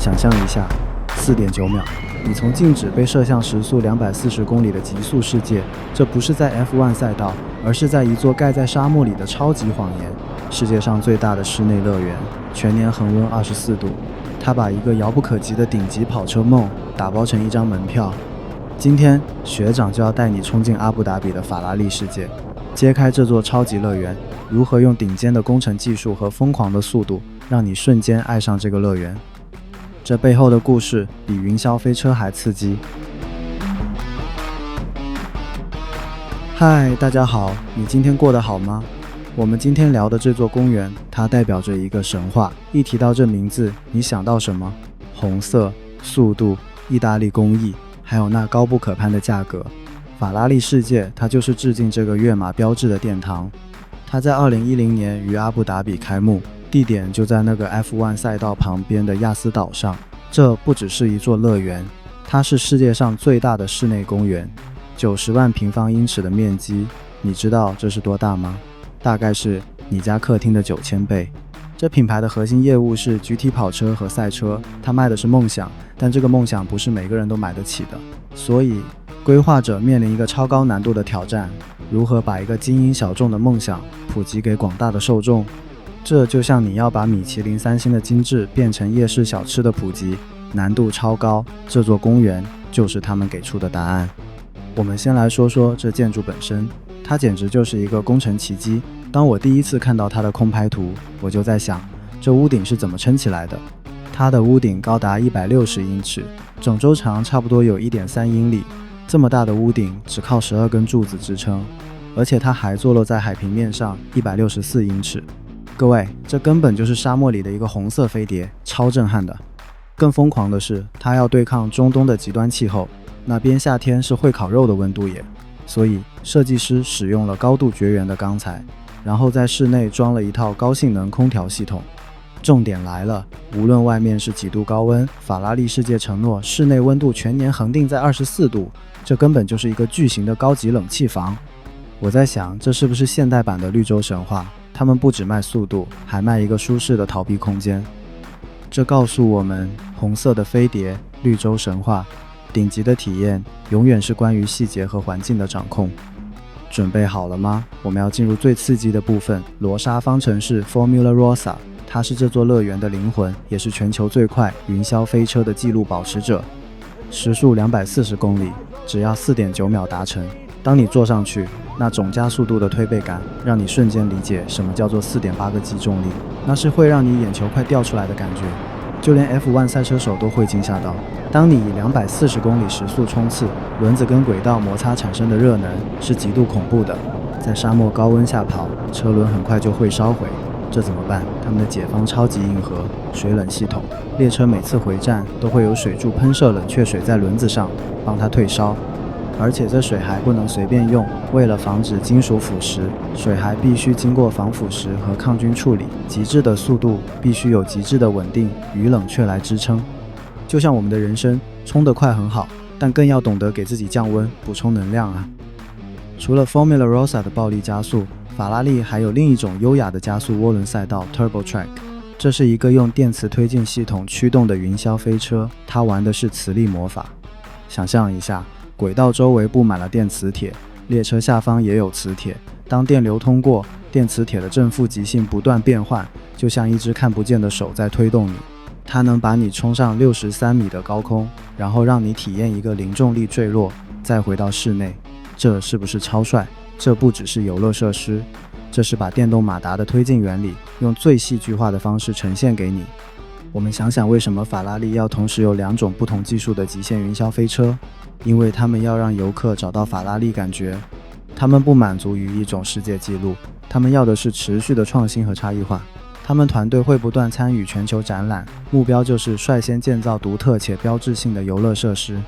想象一下，4.9秒，你从静止被射向时速240公里的极速世界，这不是在 F1 赛道，而是在一座盖在沙漠里的超级谎言。世界上最大的室内乐园，全年恒温24度。它把一个遥不可及的顶级跑车梦打包成一张门票。今天，学长就要带你冲进阿布达比的法拉利世界，揭开这座超级乐园，如何用顶尖的工程技术和疯狂的速度，让你瞬间爱上这个乐园。这背后的故事比云霄飞车还刺激。嗨，大家好，你今天过得好吗？我们今天聊的这座公园，它代表着一个神话。一提到这名字，你想到什么？红色、速度、意大利工艺，还有那高不可攀的价格。法拉利世界，它就是致敬这个跃马标志的殿堂。它在2010年于阿布达比开幕，地点就在那个 F1 赛道旁边的亚斯岛上。这不只是一座乐园，它是世界上最大的室内公园，90万平方英尺的面积。你知道这是多大吗？大概是你家客厅的9000倍。这品牌的核心业务是GT跑车和赛车，它卖的是梦想，但这个梦想不是每个人都买得起的。所以，规划者面临一个超高难度的挑战：如何把一个精英小众的梦想普及给广大的受众？这就像你要把米其林3星的精致变成夜市小吃的普及，难度超高。这座公园就是他们给出的答案。我们先来说说这建筑本身，它简直就是一个工程奇迹。当我第一次看到它的空拍图，我就在想，这屋顶是怎么撑起来的？它的屋顶高达160英尺，整周长差不多有1.3英里。这么大的屋顶只靠12根柱子支撑，而且它还坐落在海平面上164英尺。各位，这根本就是沙漠里的一个红色飞碟，超震撼的。更疯狂的是，它要对抗中东的极端气候，那边夏天是会烤肉的温度耶。所以设计师使用了高度绝缘的钢材，然后在室内装了一套高性能空调系统。重点来了，无论外面是几度高温，法拉利世界承诺室内温度全年恒定在24度，这根本就是一个巨型的高级冷气房。我在想，这是不是现代版的绿洲神话？他们不只卖速度，还卖一个舒适的逃避空间。这告诉我们，红色的飞碟，绿洲神话，顶级的体验永远是关于细节和环境的掌控。准备好了吗？我们要进入最刺激的部分——罗莎方程式 Formula Rossa。它是这座乐园的灵魂，也是全球最快云霄飞车的纪录保持者。时速240公里，只要4.9秒达成。当你坐上去，那种加速度的推背感，让你瞬间理解什么叫做4.8个击重力，那是会让你眼球快掉出来的感觉。就连 F1 赛车手都会惊吓到。当你以240公里时速冲刺，轮子跟轨道摩擦产生的热能是极度恐怖的。在沙漠高温下跑，车轮很快就会烧毁。这怎么办？他们的解方超级硬核，水冷系统。列车每次回站都会有水柱喷射冷却水在轮子上，帮它退烧。而且这水还不能随便用，为了防止金属腐蚀，水还必须经过防腐蚀和抗菌处理。极致的速度必须有极致的稳定与冷却来支撑。就像我们的人生，冲得快很好，但更要懂得给自己降温，补充能量啊。除了 Formula Rossa 的暴力加速，法拉利还有另一种优雅的加速涡轮赛道 Turbo Track。 这是一个用电磁推进系统驱动的云霄飞车，它玩的是磁力魔法。想象一下，轨道周围布满了电磁铁，列车下方也有磁铁。当电流通过，电磁铁的正负极性不断变换，就像一只看不见的手在推动你。它能把你冲上63米的高空，然后让你体验一个零重力坠落，再回到室内。这是不是超帅？这不只是游乐设施，这是把电动马达的推进原理用最戏剧化的方式呈现给你。我们想想，为什么法拉利要同时有2种不同技术的极限云霄飞车？因为他们要让游客找到法拉利感觉。他们不满足于一种世界纪录，他们要的是持续的创新和差异化。他们团队会不断参与全球展览，目标就是率先建造独特且标志性的游乐设施。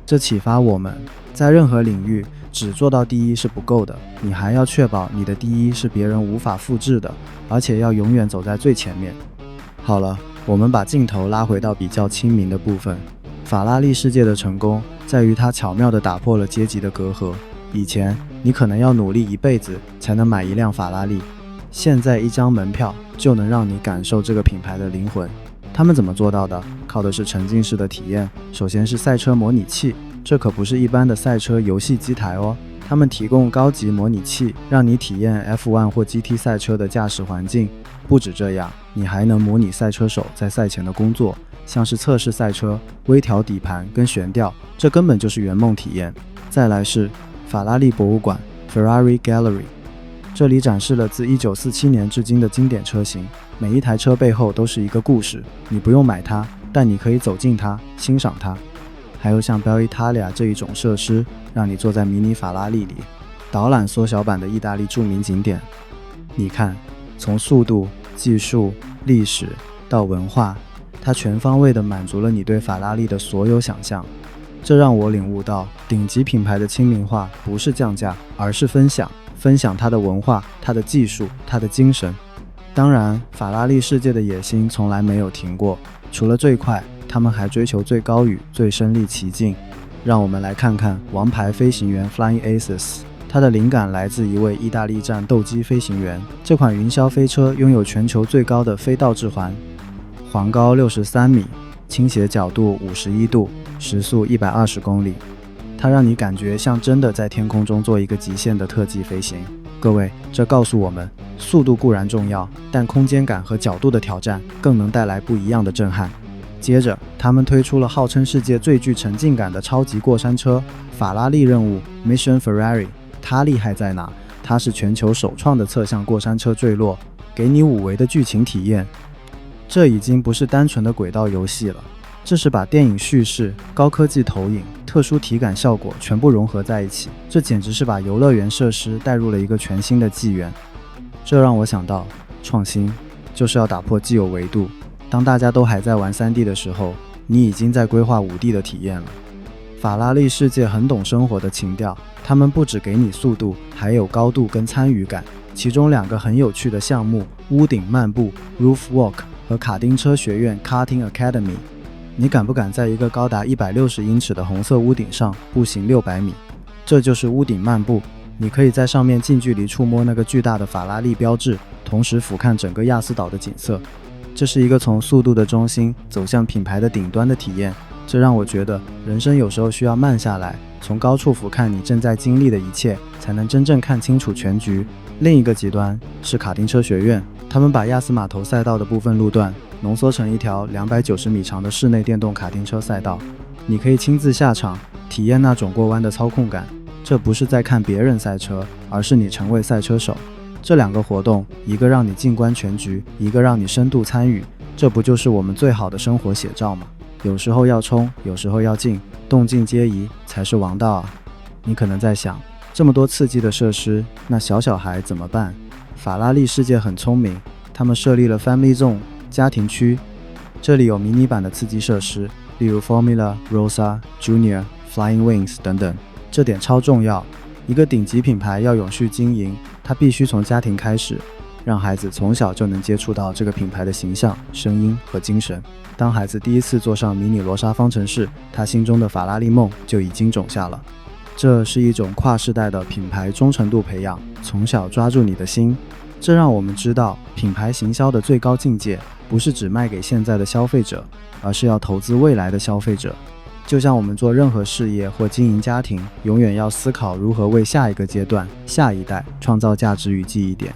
这启发我们，在任何领域只做到第一是不够的，你还要确保你的第一是别人无法复制的，而且要永远走在最前面。好了，我们把镜头拉回到比较亲民的部分。法拉利世界的成功在于它巧妙地打破了阶级的隔阂。以前你可能要努力一辈子才能买一辆法拉利，现在一张门票就能让你感受这个品牌的灵魂。他们怎么做到的？靠的是沉浸式的体验。首先是赛车模拟器，这可不是一般的赛车游戏机台哦，他们提供高级模拟器，让你体验 F1 或 GT 赛车的驾驶环境。不止这样，你还能模拟赛车手在赛前的工作，像是测试赛车、微调底盘跟悬吊，这根本就是圆梦体验。再来是法拉利博物馆 Ferrari Gallery， 这里展示了自1947年至今的经典车型，每一台车背后都是一个故事，你不用买它，但你可以走进它，欣赏它。还有像 Bell Italia 这一种设施，让你坐在迷你法拉利里，导览缩小版的意大利著名景点。你看，从速度、技术、历史到文化，它全方位地满足了你对法拉利的所有想象。这让我领悟到，顶级品牌的亲民化不是降价，而是分享它的文化、它的技术、它的精神。当然，法拉利世界的野心从来没有停过，除了最快，他们还追求最高语、最身临其境。让我们来看看王牌飞行员 Flying Aces， 它的灵感来自一位意大利战斗机飞行员。这款云霄飞车拥有全球最高的非倒置环，环高63米，倾斜角度51度，时速120公里。它让你感觉像真的在天空中做一个极限的特技飞行。各位，这告诉我们，速度固然重要，但空间感和角度的挑战更能带来不一样的震撼。接着，他们推出了号称世界最具沉浸感的超级过山车——法拉利任务 Mission Ferrari。它厉害在哪？它是全球首创的侧向过山车坠落，给你5维的剧情体验。这已经不是单纯的轨道游戏了，这是把电影叙事、高科技投影、特殊体感效果全部融合在一起。这简直是把游乐园设施带入了一个全新的纪元。这让我想到，创新就是要打破既有维度。当大家都还在玩 3D 的时候，你已经在规划5D 的体验了。法拉利世界很懂生活的情调，他们不只给你速度，还有高度跟参与感。其中2个很有趣的项目：屋顶漫步 Roof Walk 和卡丁车学院 Karting Academy。你敢不敢在一个高达160英尺的红色屋顶上步行600米？这就是屋顶漫步，你可以在上面近距离触摸那个巨大的法拉利标志，同时俯瞰整个亚斯岛的景色。这是一个从速度的中心走向品牌的顶端的体验，这让我觉得人生有时候需要慢下来，从高处俯瞰你正在经历的一切，才能真正看清楚全局。另一个极端是卡丁车学院，他们把亚斯码头赛道的部分路段浓缩成一条290米长的室内电动卡丁车赛道，你可以亲自下场体验那种过弯的操控感。这不是在看别人赛车，而是你成为赛车手。这2个活动，一个让你静观全局，一个让你深度参与，这不就是我们最好的生活写照吗？有时候要冲，有时候要静，动静皆宜才是王道啊！你可能在想，这么多刺激的设施，那小孩怎么办？法拉利世界很聪明，他们设立了 Family Zone 家庭区，这里有迷你版的刺激设施，例如 Formula、Rossa、Junior、Flying Wings 等等。这点超重要，一个顶级品牌要永续经营，它必须从家庭开始，让孩子从小就能接触到这个品牌的形象、声音和精神。当孩子第一次坐上迷你罗莎方程式，他心中的法拉利梦就已经种下了。这是一种跨世代的品牌忠诚度培养，从小抓住你的心。这让我们知道，品牌行销的最高境界不是只卖给现在的消费者，而是要投资未来的消费者。就像我们做任何事业或经营家庭，永远要思考如何为下一个阶段、下一代创造价值与记忆点。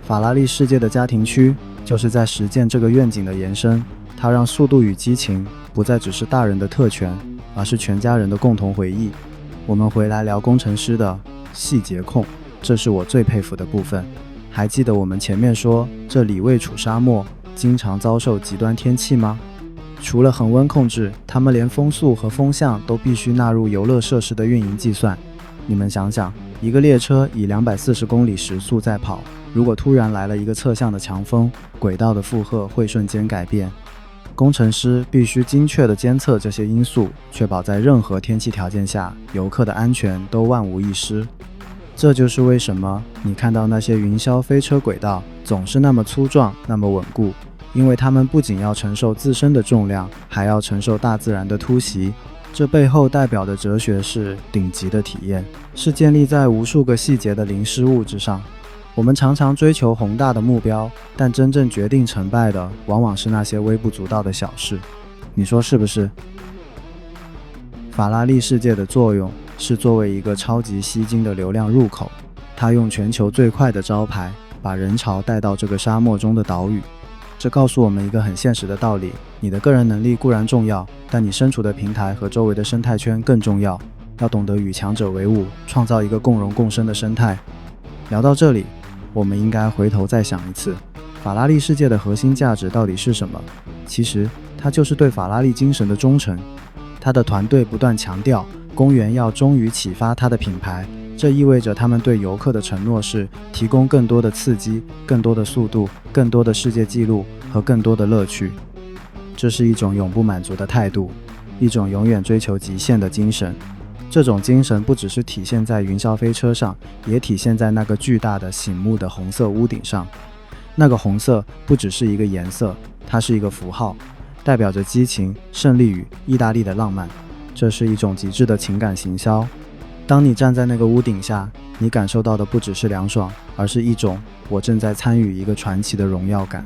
法拉利世界的家庭区就是在实践这个愿景的延伸，它让速度与激情不再只是大人的特权，而是全家人的共同回忆。我们回来聊工程师的细节控，这是我最佩服的部分。还记得我们前面说这里位处沙漠，经常遭受极端天气吗？除了恒温控制，他们连风速和风向都必须纳入游乐设施的运营计算。你们想想，一个列车以240公里时速在跑，如果突然来了一个侧向的强风，轨道的负荷会瞬间改变。工程师必须精确地监测这些因素，确保在任何天气条件下，游客的安全都万无一失。这就是为什么你看到那些云霄飞车轨道总是那么粗壮，那么稳固。因为他们不仅要承受自身的重量，还要承受大自然的突袭。这背后代表的哲学是顶级的体验，是建立在无数个细节的零失误之上。我们常常追求宏大的目标，但真正决定成败的往往是那些微不足道的小事。你说是不是？法拉利世界的作用是作为一个超级吸金的流量入口，它用全球最快的招牌把人潮带到这个沙漠中的岛屿。这告诉我们一个很现实的道理，你的个人能力固然重要，但你身处的平台和周围的生态圈更重要，要懂得与强者为伍，创造一个共荣共生的生态。聊到这里，我们应该回头再想一次，法拉利世界的核心价值到底是什么？其实它就是对法拉利精神的忠诚。他的团队不断强调，公园要忠于启发他的品牌，这意味着他们对游客的承诺是提供更多的刺激、更多的速度、更多的世界纪录和更多的乐趣。这是一种永不满足的态度，一种永远追求极限的精神。这种精神不只是体现在云霄飞车上，也体现在那个巨大的醒目的红色屋顶上。那个红色不只是一个颜色，它是一个符号，代表着激情、胜利与意大利的浪漫。这是一种极致的情感行销。当你站在那个屋顶下，你感受到的不只是凉爽，而是一种我正在参与一个传奇的荣耀感。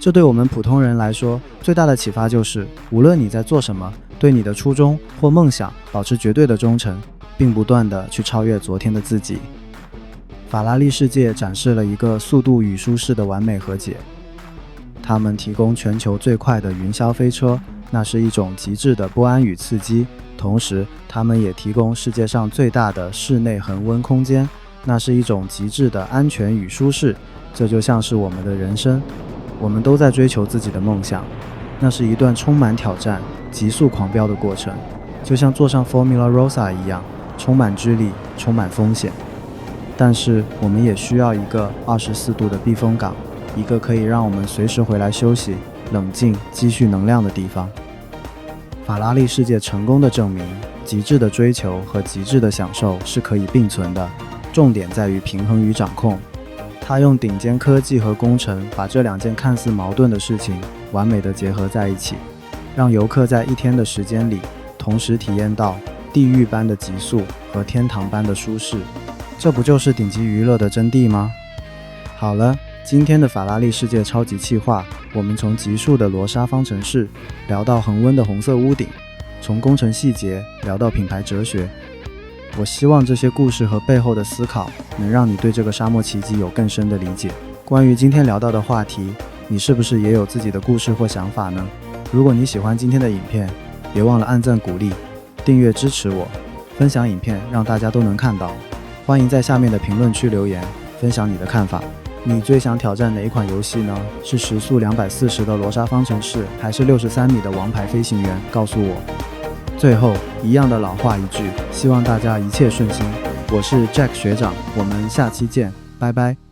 这对我们普通人来说，最大的启发就是，无论你在做什么，对你的初衷或梦想保持绝对的忠诚，并不断地去超越昨天的自己。法拉利世界展示了一个速度与舒适的完美和解。他们提供全球最快的云霄飞车，那是一种极致的不安与刺激。同时，他们也提供世界上最大的室内恒温空间，那是一种极致的安全与舒适。这就像是我们的人生，我们都在追求自己的梦想，那是一段充满挑战、急速狂飙的过程，就像坐上 Formula Rossa 一样，充满drill力，充满风险。但是，我们也需要一个24度的避风港，一个可以让我们随时回来休息、冷静、积蓄能量的地方。法拉利世界成功的证明，极致的追求和极致的享受是可以并存的，重点在于平衡与掌控。他用顶尖科技和工程把这两件看似矛盾的事情完美地结合在一起，让游客在一天的时间里同时体验到地狱般的极速和天堂般的舒适。这不就是顶级娱乐的真谛吗？好了，今天的法拉利世界超级企划，我们从极速的罗莎方程式聊到恒温的红色屋顶，从工程细节聊到品牌哲学。我希望这些故事和背后的思考能让你对这个沙漠奇迹有更深的理解。关于今天聊到的话题，你是不是也有自己的故事或想法呢？如果你喜欢今天的影片，别忘了按赞鼓励、订阅支持我，分享影片让大家都能看到。欢迎在下面的评论区留言，分享你的看法。你最想挑战哪一款游戏呢？是时速240的罗莎方程式，还是63米的王牌飞行员？告诉我。最后，一样的老话一句，希望大家一切顺心。我是 Jack 学长，我们下期见，拜拜。